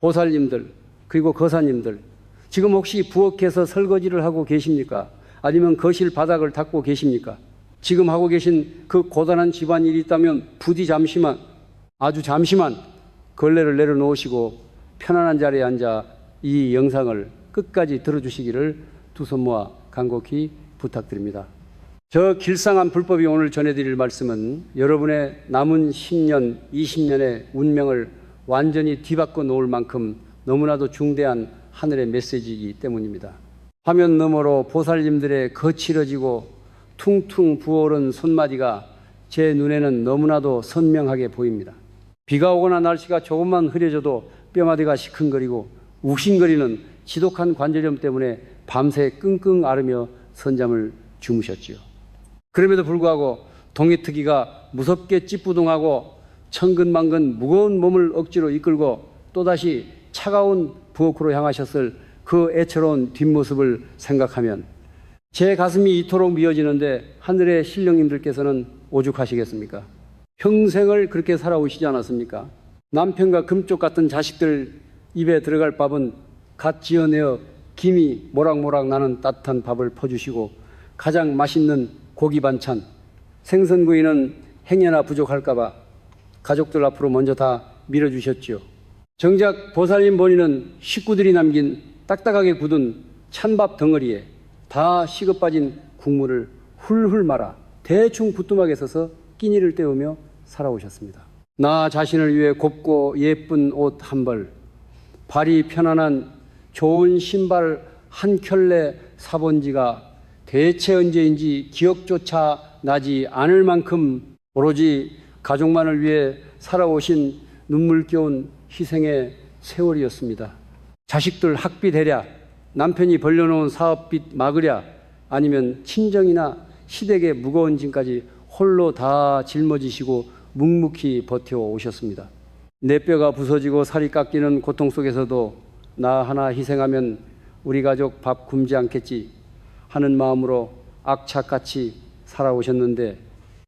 보살님들 그리고 거사님들, 지금 혹시 부엌에서 설거지를 하고 계십니까? 아니면 거실 바닥을 닦고 계십니까? 지금 하고 계신 그 고단한 집안일이 있다면 부디 잠시만, 아주 잠시만 걸레를 내려놓으시고 편안한 자리에 앉아 이 영상을 끝까지 들어주시기를 두 손 모아 간곡히 부탁드립니다. 저 길상한 불법이 오늘 전해드릴 말씀은 여러분의 남은 10년, 20년의 운명을 완전히 뒤바꿔 놓을 만큼 너무나도 중대한 하늘의 메시지이기 때문입니다. 화면 너머로 보살님들의 거칠어지고 퉁퉁 부어오른 손마디가 제 눈에는 너무나도 선명하게 보입니다. 비가 오거나 날씨가 조금만 흐려져도 뼈마디가 시큰거리고 욱신거리는 지독한 관절염 때문에 밤새 끙끙 앓으며 선잠을 주무셨지요. 그럼에도 불구하고 동해특이가 무섭게 찌뿌둥하고 천근만근 무거운 몸을 억지로 이끌고 또다시 차가운 부엌으로 향하셨을 그 애처로운 뒷모습을 생각하면 제 가슴이 이토록 미어지는데 하늘의 신령님들께서는 오죽하시겠습니까? 평생을 그렇게 살아오시지 않았습니까? 남편과 금쪽 같은 자식들 입에 들어갈 밥은 갓 지어내어 김이 모락모락 나는 따뜻한 밥을 퍼주시고 가장 맛있는 고기 반찬, 생선구이는 행여나 부족할까봐 가족들 앞으로 먼저 다 밀어주셨지요. 정작 보살님 본인은 식구들이 남긴 딱딱하게 굳은 찬밥 덩어리에 다 식어 빠진 국물을 훌훌 말아 대충 부뚜막에 서서 끼니를 때우며 살아오셨습니다. 나 자신을 위해 곱고 예쁜 옷 한 벌, 발이 편안한 좋은 신발 한 켤레 사본 지가 대체 언제인지 기억조차 나지 않을 만큼 오로지 가족만을 위해 살아오신 눈물겨운 희생의 세월이었습니다. 자식들 학비 대랴, 남편이 벌려놓은 사업빚 막으랴, 아니면 친정이나 시댁의 무거운 짐까지 홀로 다 짊어지시고 묵묵히 버텨오셨습니다. 내 뼈가 부서지고 살이 깎이는 고통 속에서도 나 하나 희생하면 우리 가족 밥 굶지 않겠지 하는 마음으로 악착같이 살아오셨는데,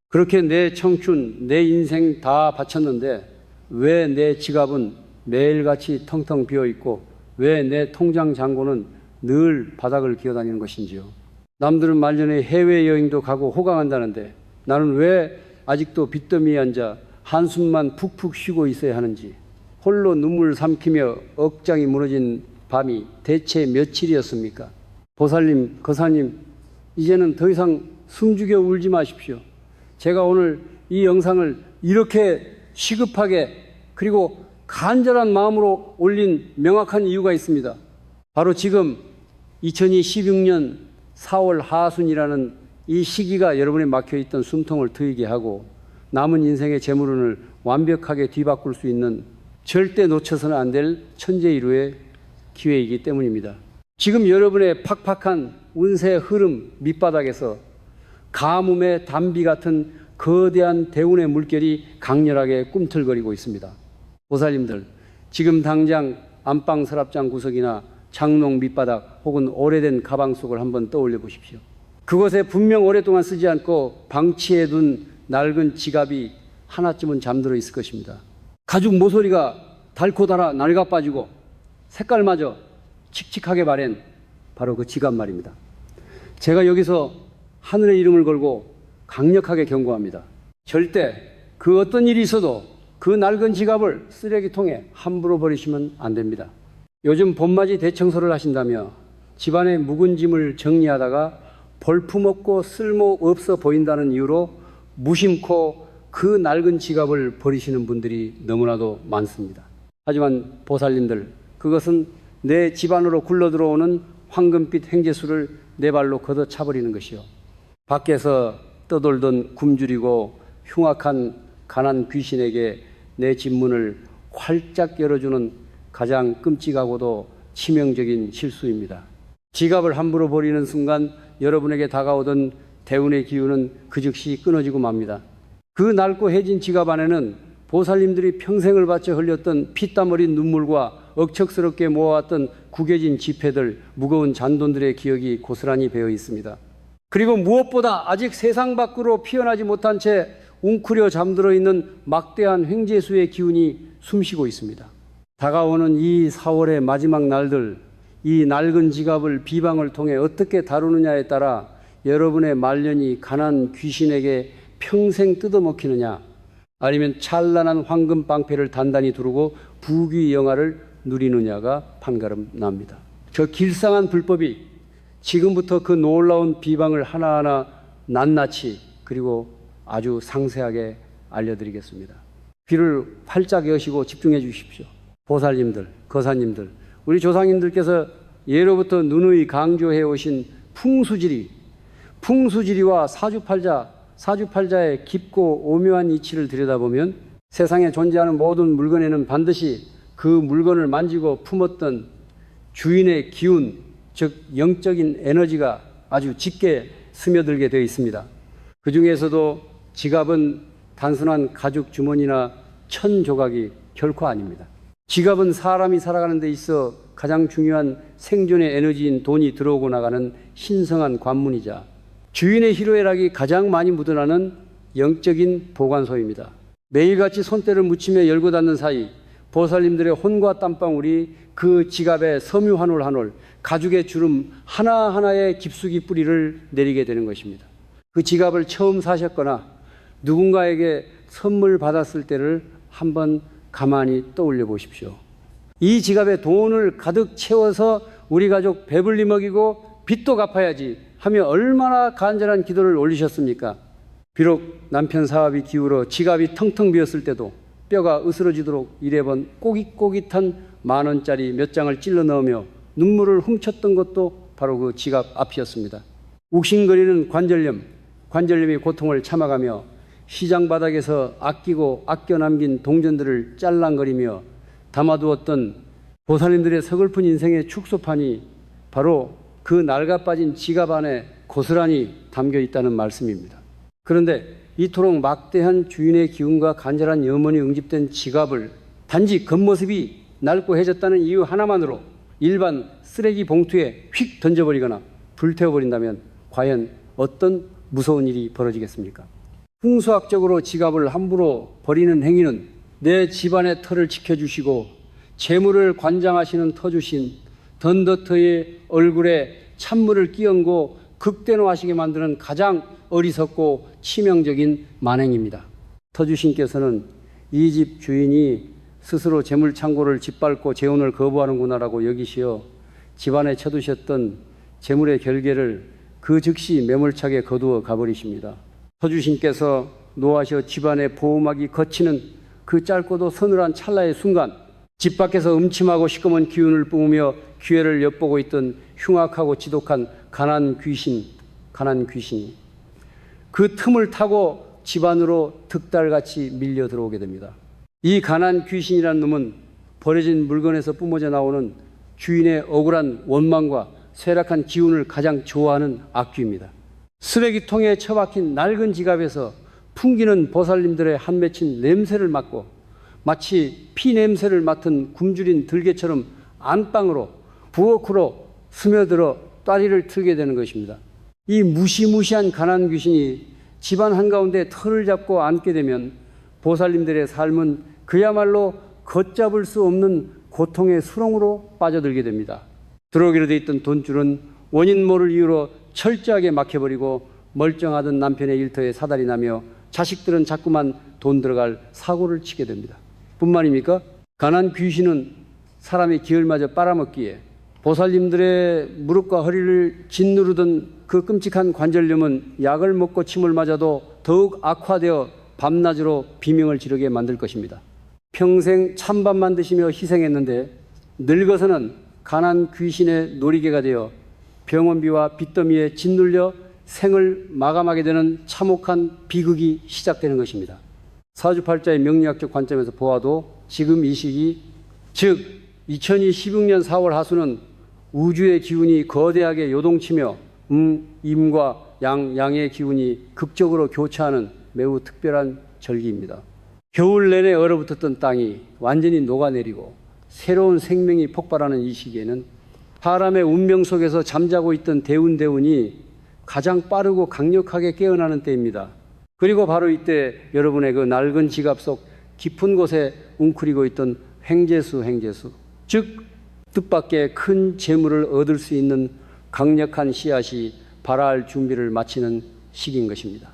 그렇게 내 청춘, 내 인생 다 바쳤는데 왜 내 지갑은 매일같이 텅텅 비어있고 왜 내 통장 잔고는 늘 바닥을 기어다니는 것인지요. 남들은 말년에 해외여행도 가고 호강한다는데 나는 왜 아직도 빚더미에 앉아 한숨만 푹푹 쉬고 있어야 하는지, 홀로 눈물 삼키며 억장이 무너진 밤이 대체 며칠이었습니까? 보살님, 거사님, 이제는 더 이상 숨죽여 울지 마십시오. 제가 오늘 이 영상을 이렇게 시급하게 그리고 간절한 마음으로 올린 명확한 이유가 있습니다. 바로 지금 2016년 4월 하순이라는 이 시기가 여러분의 막혀있던 숨통을 트이게 하고 남은 인생의 재물운을 완벽하게 뒤바꿀 수 있는 절대 놓쳐서는 안 될 천재일우의 기회이기 때문입니다. 지금 여러분의 팍팍한 운세 흐름 밑바닥에서 가뭄의 단비 같은 거대한 대운의 물결이 강렬하게 꿈틀거리고 있습니다. 보살님들, 지금 당장 안방 서랍장 구석이나 장롱 밑바닥 혹은 오래된 가방 속을 한번 떠올려 보십시오. 그곳에 분명 오랫동안 쓰지 않고 방치해둔 낡은 지갑이 하나쯤은 잠들어 있을 것입니다. 가죽 모서리가 닳고 닳아 낡아 빠지고 색깔마저 칙칙하게 바랜 바로 그 지갑 말입니다. 제가 여기서 하늘의 이름을 걸고 강력하게 경고합니다. 절대 그 어떤 일이 있어도 그 낡은 지갑을 쓰레기통에 함부로 버리시면 안 됩니다. 요즘 봄맞이 대청소를 하신다며 집안의 묵은 짐을 정리하다가 볼품없고 쓸모없어 보인다는 이유로 무심코 그 낡은 지갑을 버리시는 분들이 너무나도 많습니다. 하지만 보살님들, 그것은 내 집안으로 굴러들어오는 황금빛 행재수를 내 발로 걷어차버리는 것이요, 밖에서 떠돌던 굶주리고 흉악한 가난 귀신에게 내 집문을 활짝 열어주는 가장 끔찍하고도 치명적인 실수입니다. 지갑을 함부로 버리는 순간 여러분에게 다가오던 대운의 기운은 그 즉시 끊어지고 맙니다. 그 낡고 해진 지갑 안에는 보살님들이 평생을 바쳐 흘렸던 피땀 어린 눈물과 억척스럽게 모아왔던 구겨진 지폐들, 무거운 잔돈들의 기억이 고스란히 배어 있습니다. 그리고 무엇보다 아직 세상 밖으로 피어나지 못한 채 웅크려 잠들어 있는 막대한 횡재수의 기운이 숨쉬고 있습니다. 다가오는 이 4월의 마지막 날들, 이 낡은 지갑을 비방을 통해 어떻게 다루느냐에 따라 여러분의 말년이 가난 귀신에게 평생 뜯어먹히느냐, 아니면 찬란한 황금 방패를 단단히 두르고 부귀 영화를 누리느냐가 판가름 납니다. 저 길상한 불법이 지금부터 그 놀라운 비방을 하나하나 낱낱이 그리고 아주 상세하게 알려드리겠습니다. 귀를 활짝 여시고 집중해 주십시오. 보살님들, 거사님들, 우리 조상님들께서 예로부터 누누이 강조해 오신 풍수지리와 사주팔자의 깊고 오묘한 이치를 들여다보면 세상에 존재하는 모든 물건에는 반드시 그 물건을 만지고 품었던 주인의 기운, 즉 영적인 에너지가 아주 짙게 스며들게 되어 있습니다. 그 중에서도 지갑은 단순한 가죽 주머니나 천 조각이 결코 아닙니다. 지갑은 사람이 살아가는 데 있어 가장 중요한 생존의 에너지인 돈이 들어오고 나가는 신성한 관문이자 주인의 희로애락이 가장 많이 묻어나는 영적인 보관소입니다. 매일같이 손때를 묻히며 열고 닫는 사이 보살님들의 혼과 땀방울이 그 지갑의 섬유 한 올 한 올, 가죽의 주름 하나하나에 깊숙이 뿌리를 내리게 되는 것입니다. 그 지갑을 처음 사셨거나 누군가에게 선물 받았을 때를 한번 가만히 떠올려 보십시오. 이 지갑에 돈을 가득 채워서 우리 가족 배불리 먹이고 빚도 갚아야지 하며 얼마나 간절한 기도를 올리셨습니까? 비록 남편 사업이 기울어 지갑이 텅텅 비었을 때도 뼈가 으스러지도록 일해본 꼬깃꼬깃한 만원짜리 몇 장을 찔러 넣으며 눈물을 훔쳤던 것도 바로 그 지갑 앞이었습니다. 욱신거리는 관절염이 고통을 참아가며 시장 바닥에서 아끼고 아껴 남긴 동전들을 짤랑거리며 담아두었던 보살님들의 서글픈 인생의 축소판이 바로 그 낡아빠진 지갑 안에 고스란히 담겨 있다는 말씀입니다. 그런데 이토록 막대한 주인의 기운과 간절한 염원이 응집된 지갑을 단지 겉모습이 낡고 해졌다는 이유 하나만으로 일반 쓰레기 봉투에 휙 던져버리거나 불태워버린다면 과연 어떤 무서운 일이 벌어지겠습니까? 풍수학적으로 지갑을 함부로 버리는 행위는 내 집안의 터를 지켜주시고 재물을 관장하시는 터주신 던더터의 얼굴에 찬물을 끼얹고 극대노하시게 만드는 가장 어리석고 치명적인 만행입니다. 터주신께서는 이 집 주인이 스스로 재물창고를 짓밟고 재혼을 거부하는구나라고 여기시어 집안에 쳐두셨던 재물의 결계를 그 즉시 매몰차게 거두어 가버리십니다. 터주신께서 노하셔 집안의 보호막이 걷히는 그 짧고도 서늘한 찰나의 순간 집 밖에서 음침하고 시꺼먼 기운을 뿜으며 기회를 엿보고 있던 흉악하고 지독한 가난 귀신이 그 틈을 타고 집안으로 득달같이 밀려 들어오게 됩니다. 이 가난 귀신이란 놈은 버려진 물건에서 뿜어져 나오는 주인의 억울한 원망과 쇠락한 기운을 가장 좋아하는 악귀입니다. 쓰레기통에 처박힌 낡은 지갑에서 풍기는 보살님들의 한 맺힌 냄새를 맡고 마치 피 냄새를 맡은 굶주린 들개처럼 안방으로 부엌으로 스며들어 따리를 틀게 되는 것입니다. 이 무시무시한 가난 귀신이 집안 한가운데 털을 잡고 앉게 되면 보살님들의 삶은 그야말로 걷잡을 수 없는 고통의 수렁으로 빠져들게 됩니다. 들어오기로 돼 있던 돈줄은 원인 모를 이유로 철저하게 막혀버리고 멀쩡하던 남편의 일터에 사달이 나며 자식들은 자꾸만 돈 들어갈 사고를 치게 됩니다. 뿐만입니까? 가난 귀신은 사람의 기혈마저 빨아먹기에 보살님들의 무릎과 허리를 짓누르던 그 끔찍한 관절염은 약을 먹고 침을 맞아도 더욱 악화되어 밤낮으로 비명을 지르게 만들 것입니다. 평생 찬밥만 드시며 희생했는데 늙어서는 가난 귀신의 놀이개가 되어 병원비와 빚더미에 짓눌려 생을 마감하게 되는 참혹한 비극이 시작되는 것입니다. 사주팔자의 명리학적 관점에서 보아도 지금 이 시기, 즉 2016년 4월 하수는 우주의 기운이 거대하게 요동치며 임과 양의 기운이 극적으로 교차하는 매우 특별한 절기입니다. 겨울 내내 얼어붙었던 땅이 완전히 녹아내리고 새로운 생명이 폭발하는 이 시기에는 사람의 운명 속에서 잠자고 있던 대운이 가장 빠르고 강력하게 깨어나는 때입니다. 그리고 바로 이때 여러분의 그 낡은 지갑 속 깊은 곳에 웅크리고 있던 횡재수, 즉 뜻밖의 큰 재물을 얻을 수 있는 강력한 씨앗이 발할 준비를 마치는 시기인 것입니다.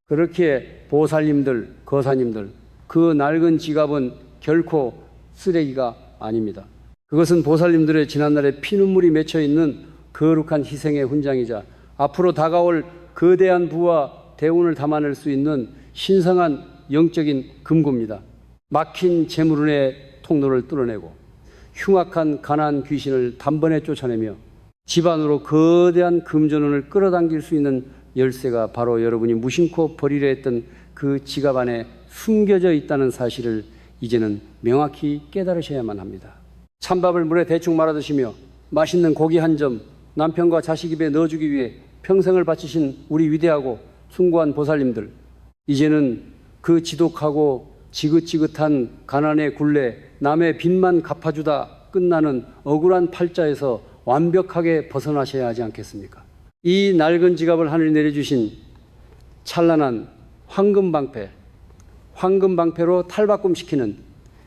그렇게 보살님들, 거사님들, 그 낡은 지갑은 결코 쓰레기가 아닙니다. 그것은 보살님들의 지난날에 피눈물이 맺혀 있는 거룩한 희생의 훈장이자 앞으로 다가올 거대한 부와 대운을 담아낼 수 있는 신성한 영적인 금고입니다. 막힌 재물운의 통로를 뚫어내고 흉악한 가난한 귀신을 단번에 쫓아내며 집안으로 거대한 금전운을 끌어당길 수 있는 열쇠가 바로 여러분이 무심코 버리려 했던 그 지갑 안에 숨겨져 있다는 사실을 이제는 명확히 깨달으셔야만 합니다. 찬밥을 물에 대충 말아 드시며 맛있는 고기 한 점 남편과 자식 입에 넣어주기 위해 평생을 바치신 우리 위대하고 숭고한 보살님들, 이제는 그 지독하고 지긋지긋한 가난의 굴레, 남의 빚만 갚아주다 끝나는 억울한 팔자에서 완벽하게 벗어나셔야 하지 않겠습니까? 이 낡은 지갑을 하늘이 내려주신 찬란한 황금방패로 탈바꿈시키는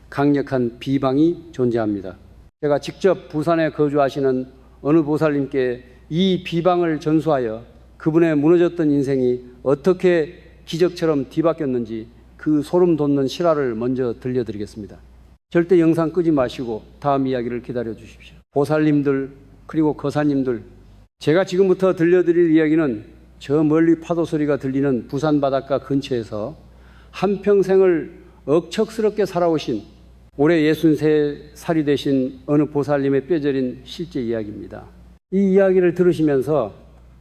강력한 비방이 존재합니다. 제가 직접 부산에 거주하시는 어느 보살님께 이 비방을 전수하여 그분의 무너졌던 인생이 어떻게 기적처럼 뒤바뀌었는지 그 소름 돋는 실화를 먼저 들려드리겠습니다. 절대 영상 끄지 마시고 다음 이야기를 기다려 주십시오. 보살님들 그리고 거사님들, 제가 지금부터 들려드릴 이야기는 저 멀리 파도 소리가 들리는 부산 바닷가 근처에서 한평생을 억척스럽게 살아오신 올해 63살이 되신 어느 보살님의 뼈저린 실제 이야기입니다. 이 이야기를 들으시면서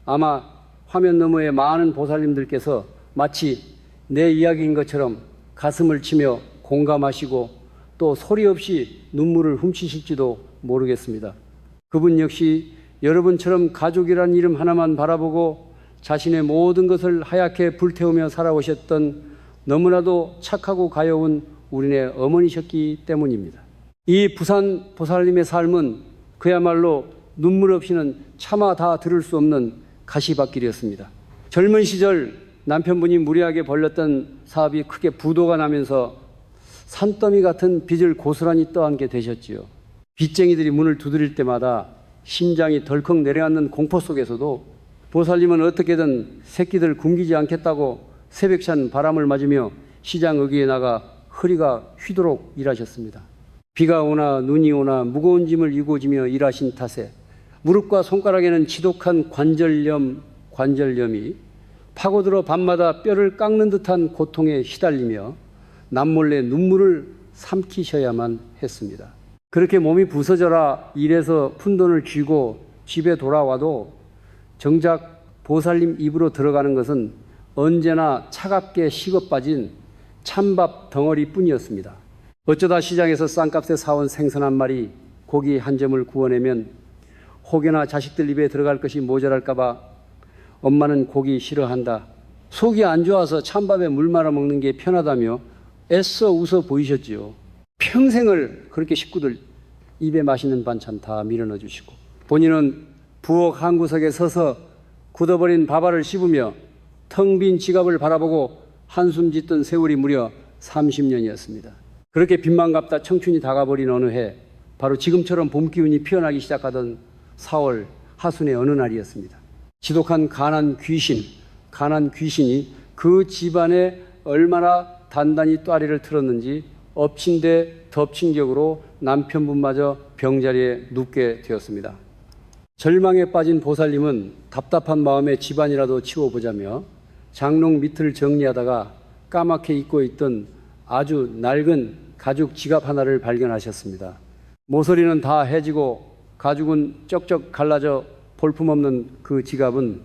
아마 화면 너머의 많은 보살님들께서 마치 내 이야기인 것처럼 가슴을 치며 공감하시고 또 소리 없이 눈물을 훔치실지도 모르겠습니다. 그분 역시 여러분처럼 가족이란 이름 하나만 바라보고 자신의 모든 것을 하얗게 불태우며 살아오셨던 너무나도 착하고 가여운 우리네 어머니셨기 때문입니다. 이 부산 보살님의 삶은 그야말로 눈물 없이는 차마 다 들을 수 없는 가시밭길이었습니다. 젊은 시절 남편분이 무리하게 벌렸던 사업이 크게 부도가 나면서 산더미 같은 빚을 고스란히 떠안게 되셨지요. 빚쟁이들이 문을 두드릴 때마다 심장이 덜컥 내려앉는 공포 속에서도 보살님은 어떻게든 새끼들 굶기지 않겠다고 새벽찬 바람을 맞으며 시장 어귀에 나가 허리가 휘도록 일하셨습니다. 비가 오나 눈이 오나 무거운 짐을 이고 지며 일하신 탓에 무릎과 손가락에는 지독한 관절염이 파고들어 밤마다 뼈를 깎는 듯한 고통에 시달리며 남몰래 눈물을 삼키셔야만 했습니다. 그렇게 몸이 부서져라 일해서 푼돈을 쥐고 집에 돌아와도 정작 보살님 입으로 들어가는 것은 언제나 차갑게 식어 빠진 찬밥 덩어리뿐이었습니다. 어쩌다 시장에서 싼값에 사온 생선 한 마리, 고기 한 점을 구워내면 혹여나 자식들 입에 들어갈 것이 모자랄까 봐 엄마는 고기 싫어한다. 속이 안 좋아서 찬밥에 물 말아 먹는 게 편하다며 애써 웃어 보이셨지요. 평생을 그렇게 식구들 입에 맛있는 반찬 다 밀어넣어 주시고 본인은 부엌 한 구석에 서서 굳어버린 밥알을 씹으며 텅 빈 지갑을 바라보고 한숨 짓던 세월이 무려 30년이었습니다. 그렇게 빚만 갚다 청춘이 다가버린 어느 해, 바로 지금처럼 봄 기운이 피어나기 시작하던 4월 하순의 어느 날이었습니다. 지독한 가난 귀신이 그 집안에 얼마나 단단히 또아리를 틀었는지 엎친 데 덮친 격으로 남편분마저 병자리에 눕게 되었습니다. 절망에 빠진 보살님은 답답한 마음에 집안이라도 치워보자며 장롱 밑을 정리하다가 까맣게 잊고 있던 아주 낡은 가죽 지갑 하나를 발견하셨습니다. 모서리는 다 해지고 가죽은 쩍쩍 갈라져 볼품없는 그 지갑은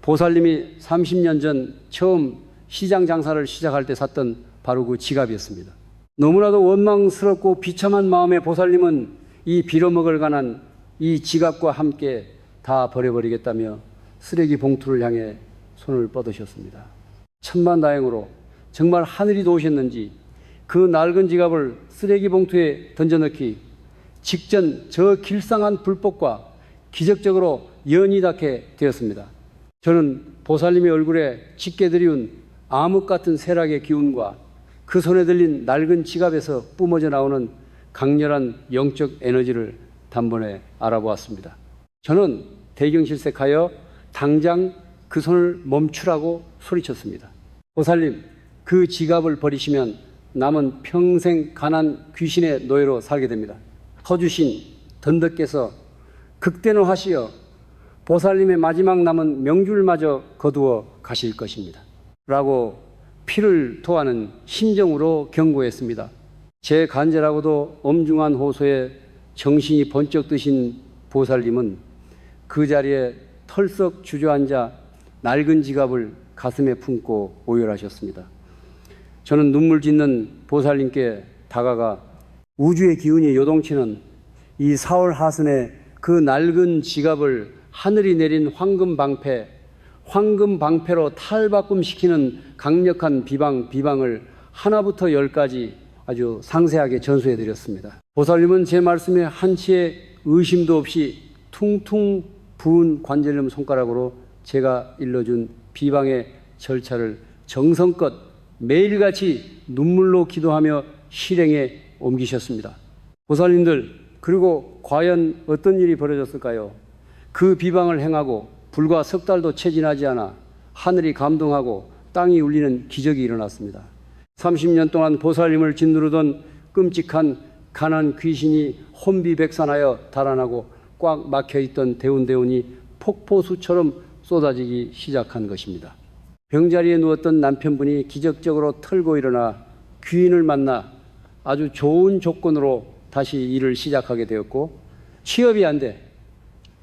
보살님이 30년 전 처음 시장 장사를 시작할 때 샀던 바로 그 지갑이었습니다. 너무나도 원망스럽고 비참한 마음의 보살님은 이 빌어먹을 관한 이 지갑과 함께 다 버려버리겠다며 쓰레기 봉투를 향해 손을 뻗으셨습니다. 천만다행으로 정말 하늘이 도우셨는지 그 낡은 지갑을 쓰레기 봉투에 던져넣기 직전 저 길상한 불법과 기적적으로 연이 닿게 되었습니다. 저는 보살님의 얼굴에 짙게 드리운 암흑 같은 세락의 기운과 그 손에 들린 낡은 지갑에서 뿜어져 나오는 강렬한 영적 에너지를 단번에 알아보았습니다. 저는 대경실색하여 당장 그 손을 멈추라고 소리쳤습니다. 보살님, 그 지갑을 버리시면 남은 평생 가난 귀신의 노예로 살게 됩니다. 터주신 던덕께서 극대노하시어 보살님의 마지막 남은 명줄마저 거두어 가실 것입니다. 라고 피를 토하는 심정으로 경고했습니다. 제 간절하고도 엄중한 호소에 정신이 번쩍 드신 보살님은 그 자리에 털썩 주저앉아 낡은 지갑을 가슴에 품고 오열하셨습니다. 저는 눈물 짓는 보살님께 다가가 우주의 기운이 요동치는 이 4월 하순에 그 낡은 지갑을 하늘이 내린 황금방패로 탈바꿈시키는 강력한 비방을 하나부터 열까지 아주 상세하게 전수해 드렸습니다. 보살님은 제 말씀에 한치의 의심도 없이 퉁퉁 부은 관절염 손가락으로 제가 일러준 비방의 절차를 정성껏 매일같이 눈물로 기도하며 실행에 옮기셨습니다. 보살님들, 그리고 과연 어떤 일이 벌어졌을까요? 그 비방을 행하고 불과 석 달도 채 지나지 않아 하늘이 감동하고 땅이 울리는 기적이 일어났습니다. 30년 동안 보살님을 짓누르던 끔찍한 가난 귀신이 혼비백산하여 달아나고 꽉 막혀있던 대운대운이 폭포수처럼 쏟아지기 시작한 것입니다. 병자리에 누웠던 남편분이 기적적으로 털고 일어나 귀인을 만나 아주 좋은 조건으로 다시 일을 시작하게 되었고, 취업이 안 돼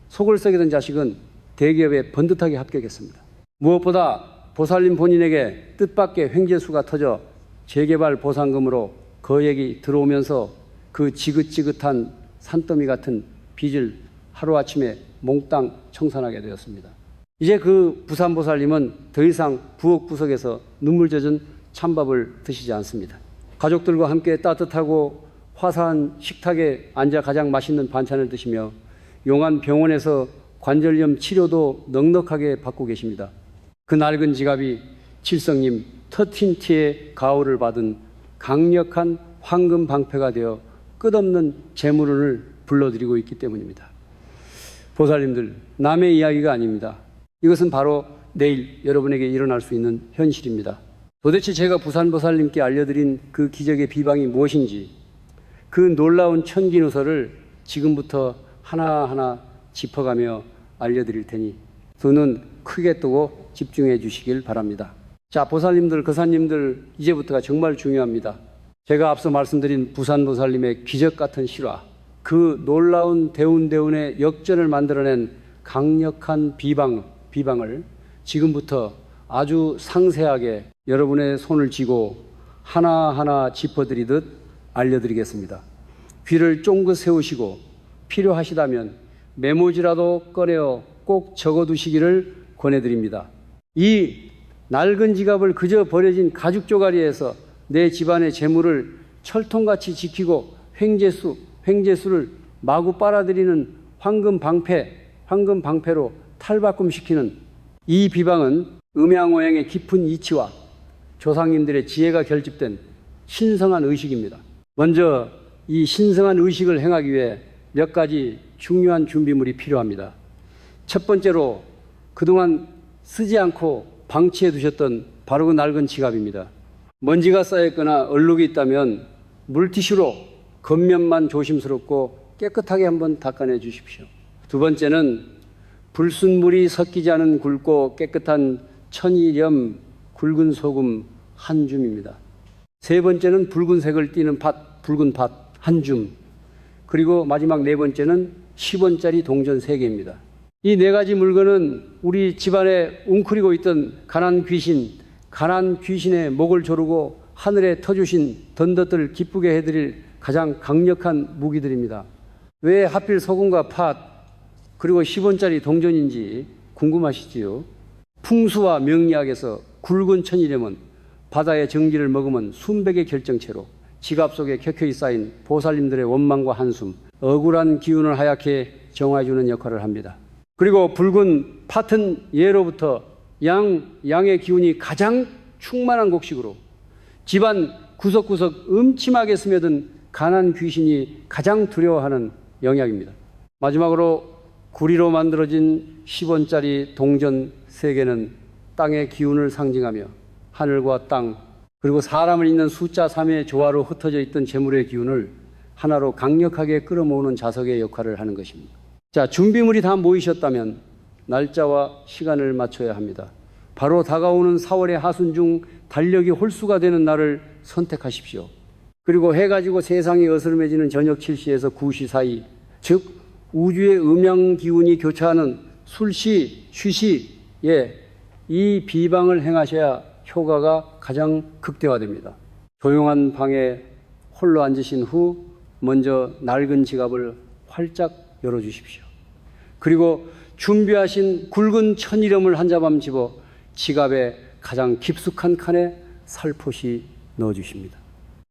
속을 썩이던 자식은 대기업에 번듯하게 합격했습니다. 무엇보다 보살님 본인에게 뜻밖의 횡재수가 터져 재개발 보상금으로 거액이 들어오면서 그 지긋지긋한 산더미 같은 빚을 하루아침에 몽땅 청산하게 되었습니다. 이제 그 부산보살님은 더 이상 부엌 구석에서 눈물 젖은 찬밥을 드시지 않습니다. 가족들과 함께 따뜻하고 화사한 식탁에 앉아 가장 맛있는 반찬을 드시며 용안 병원에서 관절염 치료도 넉넉하게 받고 계십니다. 그 낡은 지갑이 칠성님 터틴티의 가호를 받은 강력한 황금 방패가 되어 끝없는 재물운을 불러들이고 있기 때문입니다. 보살님들, 남의 이야기가 아닙니다. 이것은 바로 내일 여러분에게 일어날 수 있는 현실입니다. 도대체 제가 부산보살님께 알려드린 그 기적의 비방이 무엇인지, 그 놀라운 천기누설을 지금부터 하나하나 짚어가며 알려드릴 테니 두 눈 크게 뜨고 집중해 주시길 바랍니다. 자, 보살님들, 거사님들, 이제부터가 정말 중요합니다. 제가 앞서 말씀드린 부산보살님의 기적 같은 실화, 그 놀라운 대운대운의 역전을 만들어낸 강력한 비방을 지금부터 아주 상세하게 여러분의 손을 쥐고 하나하나 짚어드리듯 알려드리겠습니다. 귀를 쫑긋 세우시고 필요하시다면 메모지라도 꺼내어 꼭 적어두시기를 권해드립니다. 이 낡은 지갑을 그저 버려진 가죽 조가리에서 내 집안의 재물을 철통같이 지키고 횡재수를 마구 빨아들이는 황금방패로 탈바꿈시키는 이 비방은 음양오행의 깊은 이치와 조상님들의 지혜가 결집된 신성한 의식입니다. 먼저 이 신성한 의식을 행하기 위해 몇 가지 중요한 준비물이 필요합니다. 첫 번째로 그동안 쓰지 않고 방치해 두셨던 바로 그 낡은 지갑입니다. 먼지가 쌓였거나 얼룩이 있다면 물티슈로 겉면만 조심스럽고 깨끗하게 한번 닦아내 주십시오. 두 번째는 불순물이 섞이지 않은 굵고 깨끗한 천일염 굵은 소금 한 줌입니다. 세 번째는 붉은색을 띠는 붉은 밭 한 줌. 그리고 마지막 네 번째는 10원짜리 동전 3개입니다. 이 네 가지 물건은 우리 집안에 웅크리고 있던 가난 귀신의 목을 조르고 하늘에 터주신 던덧들 기쁘게 해드릴 가장 강력한 무기들입니다. 왜 하필 소금과 팥 그리고 10원짜리 동전인지 궁금하시지요? 풍수와 명리학에서 굵은 천일염은 바다의 정기를 머금은 순백의 결정체로 지갑 속에 켜켜이 쌓인 보살님들의 원망과 한숨, 억울한 기운을 하얗게 정화해주는 역할을 합니다. 그리고 붉은 팥은 예로부터 양의 기운이 가장 충만한 곡식으로 집안 구석구석 음침하게 스며든 가난 귀신이 가장 두려워하는 영약입니다. 마지막으로 구리로 만들어진 10원짜리 동전 3개는 땅의 기운을 상징하며 하늘과 땅 그리고 사람을 잇는 숫자 3의 조화로 흩어져 있던 재물의 기운을 하나로 강력하게 끌어모으는 자석의 역할을 하는 것입니다. 자, 준비물이 다 모이셨다면 날짜와 시간을 맞춰야 합니다. 바로 다가오는 4월의 하순 중 달력이 홀수가 되는 날을 선택하십시오. 그리고 해가 지고 세상이 어스름해지는 저녁 7시에서 9시 사이, 즉 우주의 음양 기운이 교차하는 술시, 쉬시에 이 비방을 행하셔야 효과가 가장 극대화됩니다. 조용한 방에 홀로 앉으신 후 먼저 낡은 지갑을 활짝 열어주십시오. 그리고 준비하신 굵은 천일염을 한 자밤 집어 지갑의 가장 깊숙한 칸에 살포시 넣어주십니다.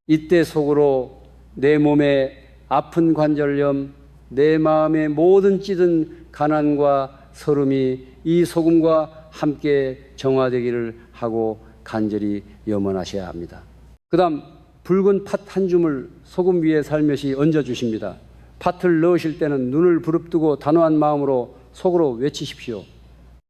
이때 속으로 내 몸의 아픈 관절염, 내 마음의 모든 찌든 가난과 서름이 이 소금과 함께 정화되기를 하고 간절히 염원하셔야 합니다. 그 다음 붉은 팥 한 줌을 소금 위에 살며시 얹어주십니다. 팥을 넣으실 때는 눈을 부릅뜨고 단호한 마음으로 속으로 외치십시오.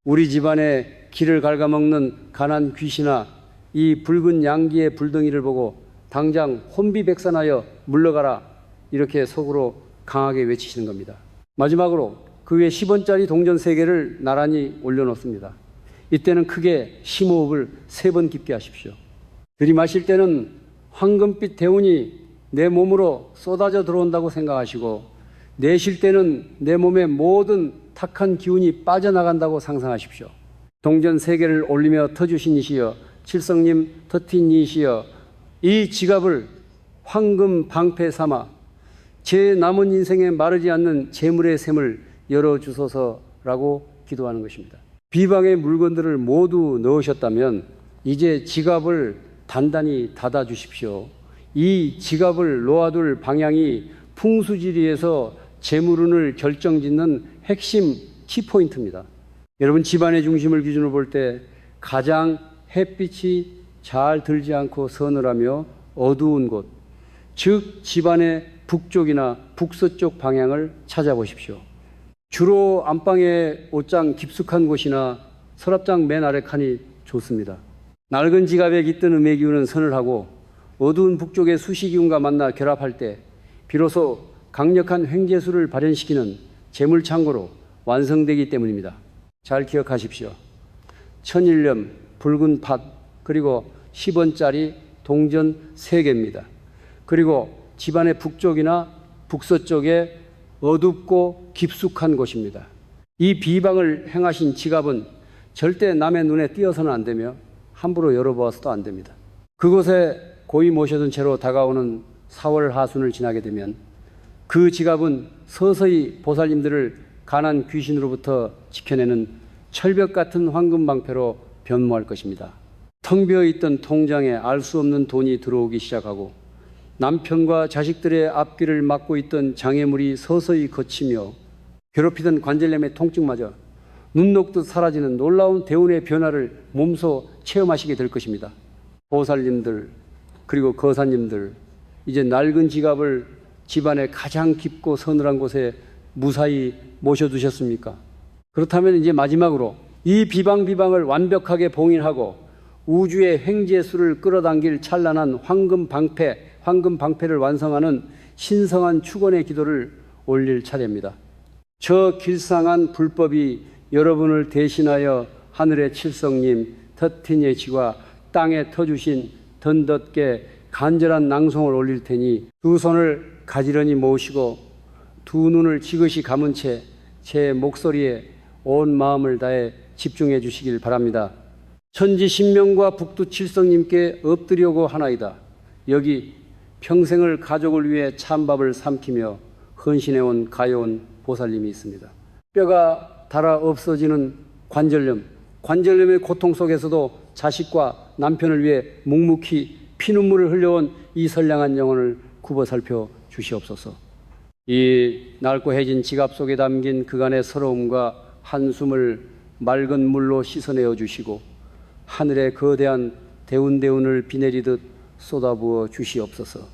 우리 집안의 기를 갉아먹는 가난 귀신아, 이 붉은 양기의 불덩이를 보고 당장 혼비백산하여 물러가라. 이렇게 속으로 강하게 외치시는 겁니다. 마지막으로 그 위에 10원짜리 동전 3개를 나란히 올려놓습니다. 이때는 크게 심호흡을 3번 깊게 하십시오. 들이마실 때는 황금빛 대운이 내 몸으로 쏟아져 들어온다고 생각하시고, 내쉴 때는 내 몸의 모든 탁한 기운이 빠져나간다고 상상하십시오. 동전 3개를 올리며 터주신 이시여, 칠성님 터틴 이시여, 이 지갑을 황금 방패 삼아 제 남은 인생에 마르지 않는 재물의 샘을 열어주소서라고 기도하는 것입니다. 비방의 물건들을 모두 넣으셨다면 이제 지갑을 단단히 닫아 주십시오. 이 지갑을 놓아둘 방향이 풍수지리에서 재물운을 결정짓는 핵심 키포인트입니다. 여러분, 집안의 중심을 기준으로 볼 때 가장 햇빛이 잘 들지 않고 서늘하며 어두운 곳, 즉 집안의 북쪽이나 북서쪽 방향을 찾아보십시오. 주로 안방의 옷장 깊숙한 곳이나 서랍장 맨 아래 칸이 좋습니다. 낡은 지갑에 깃든 음의 기운은 서늘하고 어두운 북쪽의 수시 기운과 만나 결합할 때 비로소 강력한 횡재수를 발현시키는 재물창고로 완성되기 때문입니다. 잘 기억하십시오. 천일염, 붉은 팥, 그리고 10원짜리 동전 3개입니다. 그리고 집안의 북쪽이나 북서쪽에 어둡고 깊숙한 곳입니다. 이 비방을 행하신 지갑은 절대 남의 눈에 띄어서는 안 되며 함부로 열어보아서도 안 됩니다. 그곳에 고이 모셔둔 채로 다가오는 4월 하순을 지나게 되면 그 지갑은 서서히 보살님들을 가난 귀신으로부터 지켜내는 철벽 같은 황금 방패로 변모할 것입니다. 텅 비어 있던 통장에 알 수 없는 돈이 들어오기 시작하고 남편과 자식들의 앞길을 막고 있던 장애물이 서서히 걷히며 괴롭히던 관절염의 통증마저 눈 녹듯 사라지는 놀라운 대운의 변화를 몸소 체험하시게 될 것입니다. 보살님들 그리고 거사님들, 이제 낡은 지갑을 집안의 가장 깊고 서늘한 곳에 무사히 모셔두셨습니까? 그렇다면 이제 마지막으로 이 비방을 완벽하게 봉인하고 우주의 횡재수를 끌어당길 찬란한 황금 방패를 완성하는 신성한 축원의 기도를 올릴 차례입니다. 저 길상한 불법이 여러분을 대신하여 하늘의 칠성님 터틴의 지와 땅에 터주신 던덧게 간절한 낭송을 올릴 테니 두 손을 가지런히 모으시고 두 눈을 지그시 감은 채 제 목소리에 온 마음을 다해 집중해 주시길 바랍니다. 천지 신명과 북두 칠성님께 엎드려고 하나이다. 여기 평생을 가족을 위해 찬밥을 삼키며 헌신해온 가여운 보살님이 있습니다. 뼈가 닳아 없어지는 관절염의 고통 속에서도 자식과 남편을 위해 묵묵히 피눈물을 흘려온 이 선량한 영혼을 굽어 살펴 주시옵소서. 이 낡고 해진 지갑 속에 담긴 그간의 서러움과 한숨을 맑은 물로 씻어내어 주시고 하늘의 거대한 대운을 비 내리듯 쏟아부어 주시옵소서.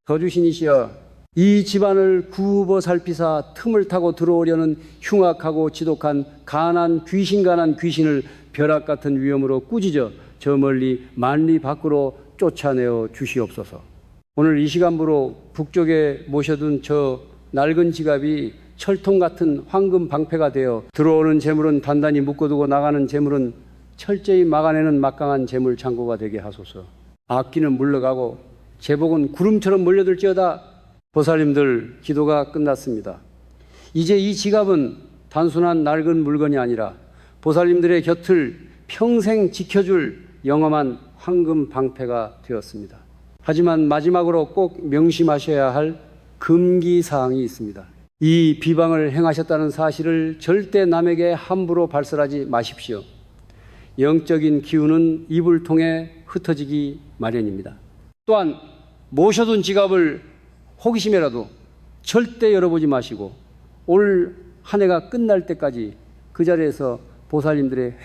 거주신이시여, 이 집안을 굽어살피사 틈을 타고 들어오려는 흉악하고 지독한 간한 귀신을 벼락 같은 위험으로 꾸짖어 저 멀리 만리 밖으로 쫓아내어 주시옵소서. 오늘 이 시간부로 북쪽에 모셔둔 저 낡은 지갑이 철통 같은 황금 방패가 되어 들어오는 재물은 단단히 묶어두고 나가는 재물은 철저히 막아내는 막강한 재물 창고가 되게 하소서. 악기는 물러가고 제복은 구름처럼 몰려들지어다. 보살님들, 기도가 끝났습니다. 이제 이 지갑은 단순한 낡은 물건이 아니라 보살님들의 곁을 평생 지켜줄 영험한 황금 방패가 되었습니다. 하지만 마지막으로 꼭 명심하셔야 할 금기사항이 있습니다. 이 비방을 행하셨다는 사실을 절대 남에게 함부로 발설하지 마십시오. 영적인 기운은 입을 통해 흩어지기 마련입니다. 또한 모셔둔 지갑을 호기심에라도 절대 열어보지 마시고 올 한 해가 끝날 때까지 그 자리에서 보살님들의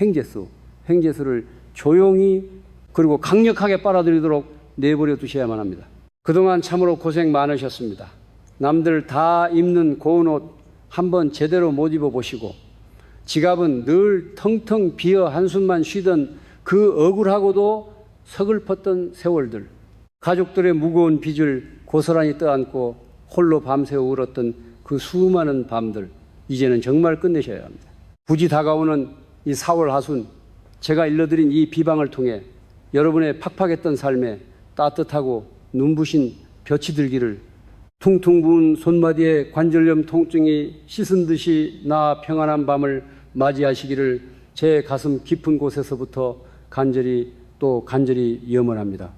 횡재수를 조용히 그리고 강력하게 빨아들이도록 내버려 두셔야만 합니다. 그동안 참으로 고생 많으셨습니다. 남들 다 입는 고운 옷 한번 제대로 못 입어보시고 지갑은 늘 텅텅 비어 한숨만 쉬던 그 억울하고도 서글펐던 세월들, 가족들의 무거운 빚을 고스란히 떠안고 홀로 밤새 울었던 그 수많은 밤들, 이제는 정말 끝내셔야 합니다. 부디 다가오는 이 4월 하순, 제가 일러드린 이 비방을 통해 여러분의 팍팍했던 삶에 따뜻하고 눈부신 볕이 들기를, 퉁퉁 부은 손마디에 관절염 통증이 씻은 듯이 나 평안한 밤을 맞이하시기를 제 가슴 깊은 곳에서부터 간절히 염원합니다.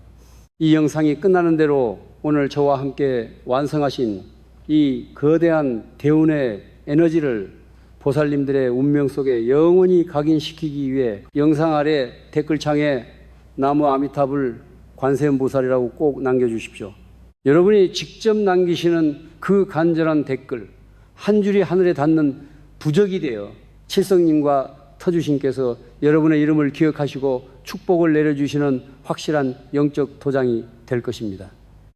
이 영상이 끝나는 대로 오늘 저와 함께 완성하신 이 거대한 대운의 에너지를 보살님들의 운명 속에 영원히 각인시키기 위해 영상 아래 댓글창에 나무 아미타불 관세음보살이라고 꼭 남겨주십시오. 여러분이 직접 남기시는 그 간절한 댓글 한 줄이 하늘에 닿는 부적이 되어 칠성님과 터주신께서 여러분의 이름을 기억하시고 축복을 내려주시는 확실한 영적 도장이 될 것입니다.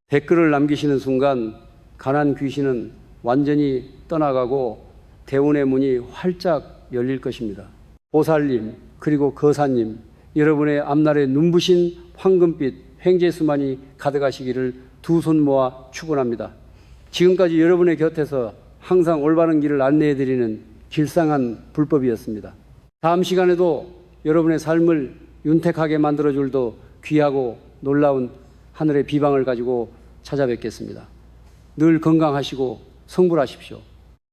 댓글을 남기시는 순간 가난 귀신은 완전히 떠나가고 대운의 문이 활짝 열릴 것입니다. 보살님 그리고 거사님, 여러분의 앞날에 눈부신 황금빛 횡재수만이 가득하시기를 두 손 모아 축원합니다. 지금까지 여러분의 곁에서 항상 올바른 길을 안내해드리는 길상한 불법이었습니다. 다음 시간에도 여러분의 삶을 윤택하게 만들어줄 더 귀하고 놀라운 하늘의 비방을 가지고 찾아뵙겠습니다. 늘 건강하시고 성불하십시오.